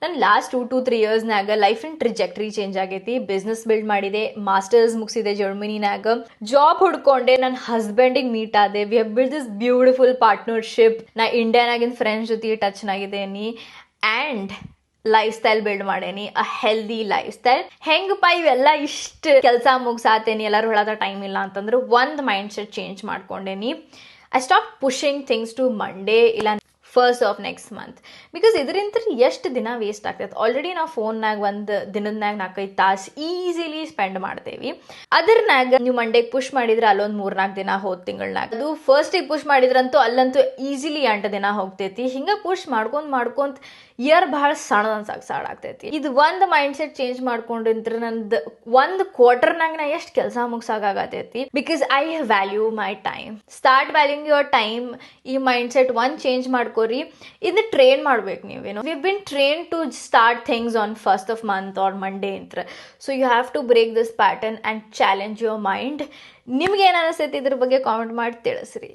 ನನ್ನ last 2 to 3 ಇಯರ್ಸ್ನಾಗ ಲೈಫಿನ ಟ್ರಿಜೆಕ್ಟ್ರಿ change ಆಗೈತಿ. Business build ಮಾಡಿದೆ, ಮಾಸ್ಟರ್ಸ್ ಮುಗಿಸಿದೆ ಜರ್ಮನಿನಾಗ, ಜಾಬ್ ಹುಡ್ಕೊಂಡೆ, ನನ್ನ ಹಸ್ಬೆಂಡಿಗೆ ಮೀಟ್ ಆದೆ. We have build this beautiful partnership. ನಾ ಇಂಡಿಯಾನಾಗಿನ ಫ್ರೆಂಡ್ಸ್ ಜೊತೆ ಟಚ್ನಾಗಿದ್ದೇನಿ ಆ್ಯಂಡ್ ಲೈಫ್ ಸ್ಟೈಲ್ ಬಿಲ್ಡ್ ಮಾಡೇನಿ, ಅ ಹೆಲ್ದಿ ಲೈಫ್ ಸ್ಟೈಲ್. ಹೆಂಗಪ್ಪ ಇವೆಲ್ಲ ಇಷ್ಟು ಕೆಲಸ ಮುಗಿಸಾತೇನಿ, ಎಲ್ಲರೂ ಹೇಳೋದ ಟೈಮ್ ಇಲ್ಲ ಅಂತಂದ್ರೆ ಒಂದು ಮೈಂಡ್ ಸೆಟ್ ಚೇಂಜ್ ಮಾಡ್ಕೊಂಡೇನಿ. I stop pushing things to Monday ಇಲ್ಲ first of next month. Because ಇದರಿಂದ ಎಷ್ಟು ದಿನ ವೇಸ್ಟ್ ಆಗ್ತೈತೆ. ಆಲ್ರೆಡಿ ನಾವು ಫೋನ್ನಾಗ ಒಂದು ದಿನದ್ನಾಗ 4-5 ತಾಸು ಈಸಿಲಿ ಸ್ಪೆಂಡ್ ಮಾಡ್ತೇವಿ. ಅದ್ರನಾಗ ನೀವು ಮಂಡೇಗೆ ಪುಷ್ ಮಾಡಿದ್ರೆ ಅಲ್ಲೊಂದು 3-4 ದಿನ ಹೋದ ತಿಂಗಳನಾಗ, ಅದು ಫಸ್ಟಿಗೆ ಪುಷ್ ಮಾಡಿದ್ರಂತೂ ಅಲ್ಲಂತೂ ಈಸಿಲಿ 8 ದಿನ ಹೋಗ್ತೈತಿ. ಹಿಂಗೆ ಪುಷ್ ಮಾಡ್ಕೊಂತ ಇಯರ್ ಭಾಳ ಸಣ್ಣದನ್ಸಾಗ ಆಗ್ತೈತಿ. ಇದು ಒಂದು ಮೈಂಡ್ ಸೆಟ್ ಚೇಂಜ್ ಮಾಡ್ಕೊಂಡಿದ್ರೆ ನಂದು ಒಂದು ಕ್ವಾರ್ಟರ್ನಾಗ ನಾ ಎಷ್ಟು ಕೆಲಸ ಮುಗ್ಸಾಗತೈತಿ. Because I value my time. Start valuing your time. ಈ ಮೈಂಡ್ ಸೆಟ್ ಒಂದು ಚೇಂಜ್ ಮಾಡ್ಕೊರಿ. ಇದನ್ನ ಟ್ರೈನ್ ಮಾಡ್ಬೇಕು ನೀವೇನು. We been train to start things on first of month or Monday ಅಂತ. So you have to break this pattern and challenge your mind. ನಿಮ್ಗೆ ಏನು ಅನಿಸ್ತೈತಿ ಇದ್ರ ಬಗ್ಗೆ ಕಾಮೆಂಟ್ ಮಾಡಿ ತಿಳಿಸ್ರಿ.